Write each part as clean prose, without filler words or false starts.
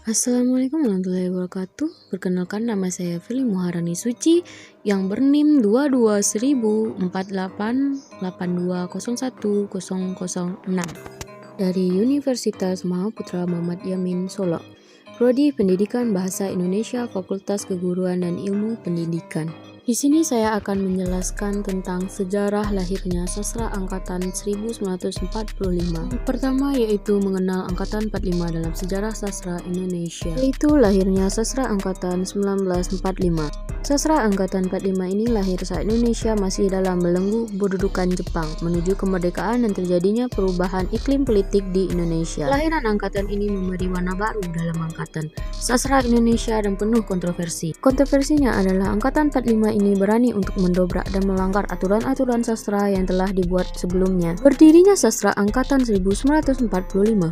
Assalamualaikum warahmatullahi wabarakatuh. Perkenalkan, nama saya Fili Muharani Suci yang bernim 22.104882010006 dari Universitas Mahaputra Muhammad Yamin Solo. Prodi Pendidikan Bahasa Indonesia, Fakultas Keguruan dan Ilmu Pendidikan. Di sini saya akan menjelaskan tentang sejarah lahirnya sastra angkatan 1945. Pertama yaitu mengenal angkatan 45 dalam sejarah sastra Indonesia, yaitu lahirnya sastra angkatan 1945. Sastra angkatan 45 ini lahir saat Indonesia masih dalam belenggu kedudukan Jepang menuju kemerdekaan dan terjadinya perubahan iklim politik di Indonesia. Kelahiran angkatan ini memberi warna baru dalam angkatan sastra Indonesia dan penuh kontroversi. Kontroversinya adalah angkatan 45 ini berani untuk mendobrak dan melanggar aturan-aturan sastra yang telah dibuat sebelumnya. Berdirinya sastra angkatan 1945.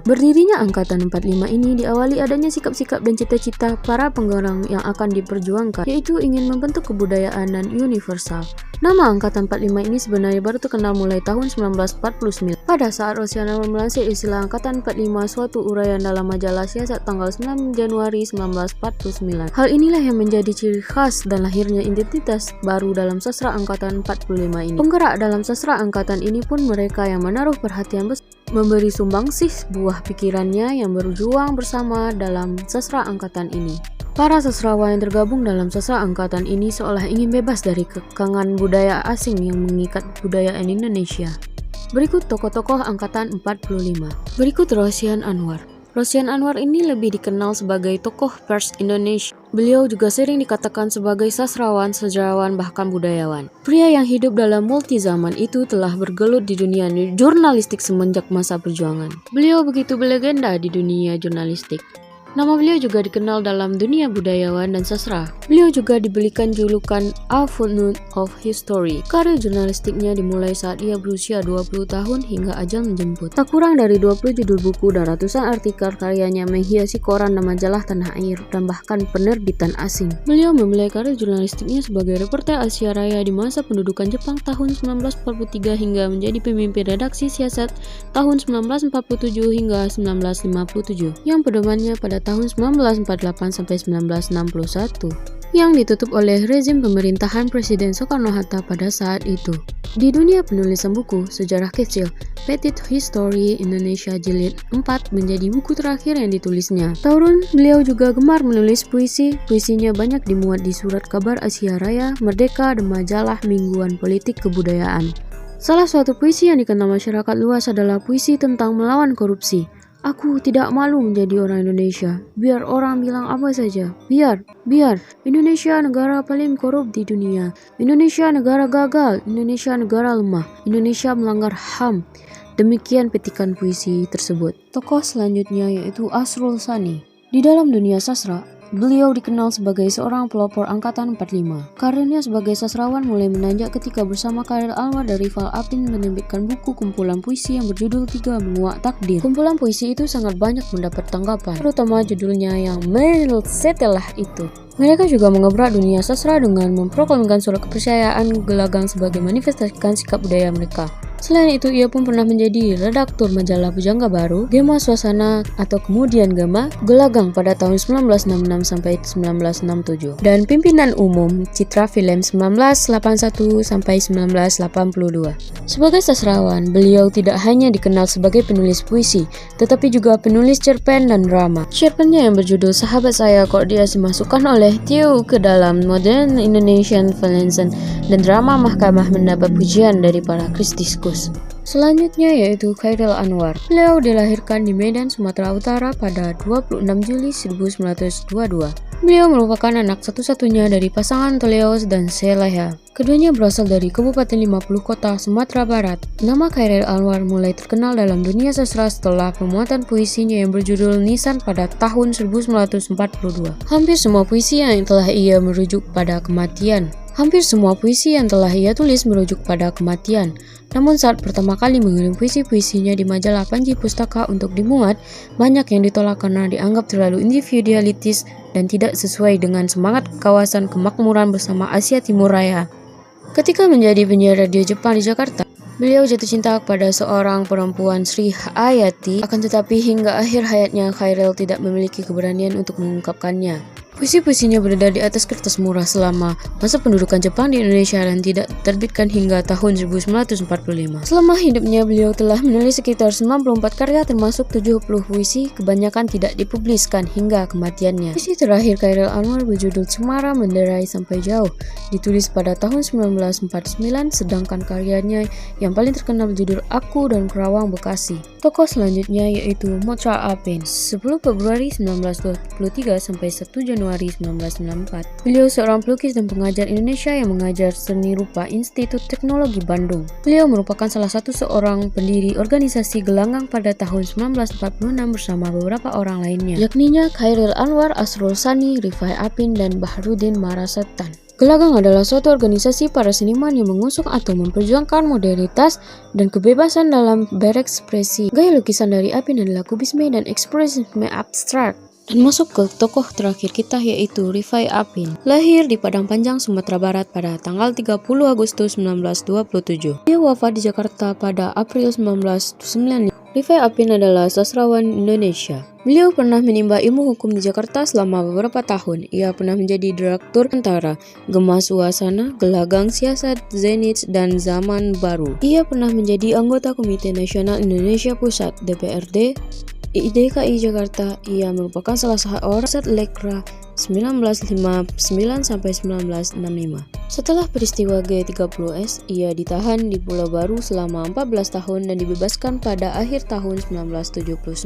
Berdirinya angkatan 45 ini diawali adanya sikap-sikap dan cita-cita para penggerak yang akan diperjuangkan, yaitu ingin membentuk kebudayaan dan universal. Nama angkatan 45 ini sebenarnya baru terkenal mulai tahun 1949. Pada saat Rosiana melansir istilah angkatan 45 suatu uraian dalam majalah Siasat tanggal 9 Januari 1949. Hal inilah yang menjadi ciri khas dan lahirnya identitas baru dalam sastra angkatan 45 ini. Penggerak dalam sastra angkatan ini pun mereka yang menaruh perhatian besar, memberi sumbangsih buah pikirannya yang berjuang bersama dalam sastra angkatan ini. Para sastrawan yang tergabung dalam sastra angkatan ini seolah ingin bebas dari kekangan budaya asing yang mengikat kebudayaan Indonesia. Berikut tokoh-tokoh angkatan 45. Berikut Rosian Anwar. Rosian Anwar ini lebih dikenal sebagai tokoh pers Indonesia. Beliau juga sering dikatakan sebagai sastrawan, sejarawan, bahkan budayawan. Pria yang hidup dalam multi zaman itu telah bergelut di dunia jurnalistik semenjak masa perjuangan. Beliau begitu berlegenda di dunia jurnalistik. Nama beliau juga dikenal dalam dunia budayawan dan sastra. Beliau juga diberikan julukan A Footnote of History. Karir jurnalistiknya dimulai saat ia berusia 20 tahun hingga ajal menjemput. Tak kurang dari 20 judul buku dan ratusan artikel karyanya menghiasi koran dan majalah tanah air dan bahkan penerbitan asing. Beliau memulai karir jurnalistiknya sebagai reporter Asia Raya di masa pendudukan Jepang tahun 1943 hingga menjadi pemimpin redaksi Siasat tahun 1947 hingga 1957 yang pedomannya pada tahun 1948 sampai 1961 yang ditutup oleh rezim pemerintahan Presiden Soekarno-Hatta pada saat itu. Di dunia penulisan buku, sejarah kecil, Petite History Indonesia Jilid 4 menjadi buku terakhir yang ditulisnya. Tahun beliau juga gemar menulis puisi. Puisinya banyak dimuat di surat kabar Asia Raya, Merdeka, dan majalah mingguan politik kebudayaan. Salah satu puisi yang dikenal masyarakat luas adalah puisi tentang melawan korupsi. Aku tidak malu menjadi orang Indonesia. Biar orang bilang apa saja. Biar. Indonesia negara paling korup di dunia. Indonesia negara gagal. Indonesia negara lemah. Indonesia melanggar HAM. Demikian petikan puisi tersebut. Tokoh selanjutnya yaitu Asrul Sani. Di dalam dunia sastra, beliau dikenal sebagai seorang pelopor angkatan 45. Karirnya sebagai sastrawan mulai menanjak ketika bersama Khairil Anwar dan Rival Apin menerbitkan buku kumpulan puisi yang berjudul Tiga Menguak Takdir. Kumpulan puisi itu sangat banyak mendapat tanggapan, terutama judulnya yang setelah itu. Mereka juga mengebrak dunia sastra dengan memproklamirkan surat kepercayaan Gelagang sebagai manifestasikan sikap budaya mereka. Selain itu, ia pun pernah menjadi redaktur majalah Pujangga Baru, Gema Suasana atau kemudian Gema Gelagang pada tahun 1966 sampai 1967 dan pimpinan umum Citra Film 1981 sampai 1982. Sebagai sastrawan, beliau tidak hanya dikenal sebagai penulis puisi, tetapi juga penulis cerpen dan drama. Cerpennya yang berjudul Sahabat Saya Kok Dia dimasukkan oleh Theo ke dalam Modern Indonesian Film dan drama Mahkamah mendapat pujian dari para kritikus. Selanjutnya yaitu Khairil Anwar. Beliau dilahirkan di Medan, Sumatera Utara pada 26 Juli 1922. Beliau merupakan anak satu-satunya dari pasangan Toleos dan Seleha. Keduanya berasal dari Kabupaten 50 Kota, Sumatera Barat. Nama Khairil Anwar mulai terkenal dalam dunia sastra setelah pemuatan puisinya yang berjudul Nisan pada tahun 1942. Hampir semua puisi yang telah ia merujuk pada kematian. Namun saat pertama kali mengirim puisi-puisinya di majalah Panji Pustaka untuk dimuat, banyak yang ditolak karena dianggap terlalu individualitis dan tidak sesuai dengan semangat kawasan kemakmuran bersama Asia Timur Raya. Ketika menjadi penyiar radio Jepang di Jakarta, Beliau jatuh cinta kepada seorang perempuan, Sri Hayati, akan tetapi hingga akhir hayatnya Khairil tidak memiliki keberanian untuk mengungkapkannya. Puisi-puisinya beredar di atas kertas murah selama masa pendudukan Jepang di Indonesia dan tidak terbitkan hingga tahun 1945. Selama hidupnya beliau telah menulis sekitar 94 karya termasuk 70 puisi, kebanyakan tidak dipubliskan hingga kematiannya. Puisi terakhir Khairil Anwar berjudul Cemara Menderai Sampai Jauh ditulis pada tahun 1949, sedangkan karyanya yang paling terkenal berjudul Aku dan Kerawang Bekasi. Tokoh selanjutnya yaitu Mocha Apin, 10 Februari 1923 sampai 1 Januari 1994. Beliau seorang pelukis dan pengajar Indonesia yang mengajar seni rupa Institut Teknologi Bandung. Beliau merupakan salah satu seorang pendiri organisasi Gelanggang pada tahun 1946 bersama beberapa orang lainnya, yakninya Khairil Anwar, Asrul Sani, Rifai Apin, dan Bahrudin Marasetan. Gelanggang adalah suatu organisasi para seniman yang mengusung atau memperjuangkan modernitas dan kebebasan dalam berekspresi. Gaya lukisan dari Apin adalah kubisme dan ekspresisme abstrak. Dan masuk ke tokoh terakhir kita yaitu Rifai Apin. Lahir di Padang Panjang, Sumatera Barat pada tanggal 30 Agustus 1927. Dia wafat di Jakarta pada April 1995. Rifai Apin adalah sastrawan Indonesia. Beliau pernah menimba ilmu hukum di Jakarta selama beberapa tahun. Ia pernah menjadi direktur Antara, Gema Suasana, Gelanggang Siasat, Zenith, dan Zaman Baru. Ia pernah menjadi anggota Komite Nasional Indonesia Pusat (DPRD) IDKI Jakarta. Ia merupakan salah seorang Lekra 1959 sampai 1965. Setelah peristiwa G30S, ia ditahan di Pulau Baru selama 14 tahun dan dibebaskan pada akhir tahun 1979.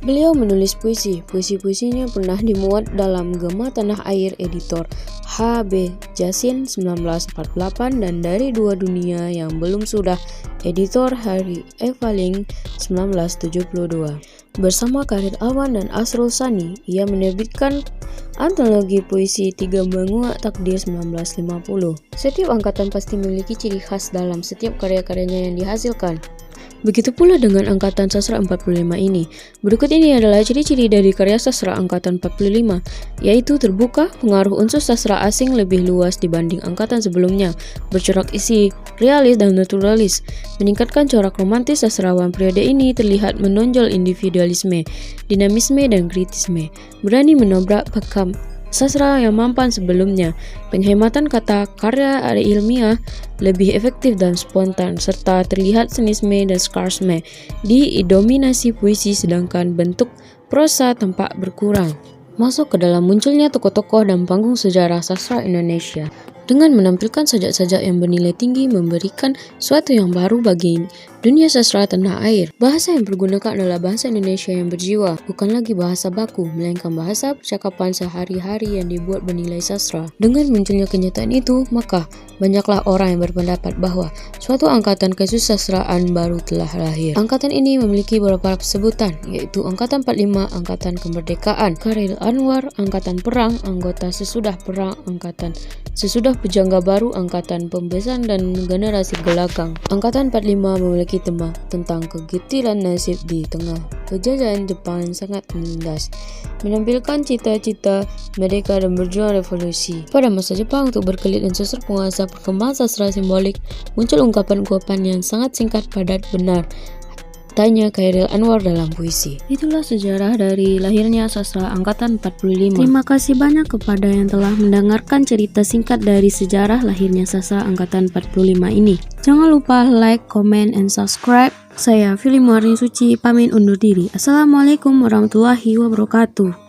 Beliau menulis puisi. Puisi-puisinya pernah dimuat dalam Gema Tanah Air editor H.B. Jasin 1948 dan Dari Dua Dunia yang Belum Sudah editor Hari Evaling 1972. Bersama Khairil Anwar dan Asrul Sani, ia menerbitkan antologi puisi Tiga Benua Takdir 1950. Setiap angkatan pasti memiliki ciri khas dalam setiap karya-karyanya yang dihasilkan. Begitu pula dengan Angkatan Sastra 45 ini. Berikut ini adalah ciri-ciri dari karya sastra Angkatan 45, yaitu terbuka, pengaruh unsur sastra asing lebih luas dibanding angkatan sebelumnya, bercorak isi realis dan naturalis, meningkatkan corak romantis. Sastrawan periode ini terlihat menonjol individualisme, dinamisme, dan kritisme, berani menobrak pakam sastra yang mampan sebelumnya, penghematan kata, karya ilmiah lebih efektif dan spontan, serta terlihat sinisme dan sarkasme didominasi puisi, sedangkan bentuk prosa tampak berkurang. Masuk ke dalam munculnya tokoh-tokoh dan panggung sejarah sastra Indonesia. Dengan menampilkan sajak-sajak yang bernilai tinggi, memberikan sesuatu yang baru bagi dunia sastra tanah air. Bahasa yang digunakan adalah bahasa Indonesia yang berjiwa, bukan lagi bahasa baku, melainkan bahasa percakapan sehari-hari yang dibuat bernilai sastra. Dengan munculnya kenyataan itu, maka banyaklah orang yang berpendapat bahwa suatu angkatan kesusastraan baru telah lahir. Angkatan ini memiliki beberapa sebutan, yaitu Angkatan 45, Angkatan Kemerdekaan, Khairil Anwar, Angkatan Perang, Anggota Sesudah Perang, Angkatan Sesudah Pujangga Baru, Angkatan Pembebasan, dan Generasi Gelanggang. Angkatan 45 memiliki tema tentang kegetiran nasib di tengah penjajahan Jepang yang sangat menindas, menampilkan cita-cita merdeka dan berjuang revolusi. Pada masa Jepang untuk berkelit dan sosok penguasa, perkembangan sastra simbolik, muncul ungkapan-ungkapan yang sangat singkat, padat, benar, tanya Khairil Anwar dalam puisi. Itulah sejarah dari lahirnya sastra Angkatan 45. Terima kasih banyak kepada yang telah mendengarkan cerita singkat dari sejarah lahirnya sastra Angkatan 45 ini. Jangan lupa like, comment, and subscribe. Saya Fili Muarni Suci, pamit undur diri. Assalamualaikum warahmatullahi wabarakatuh.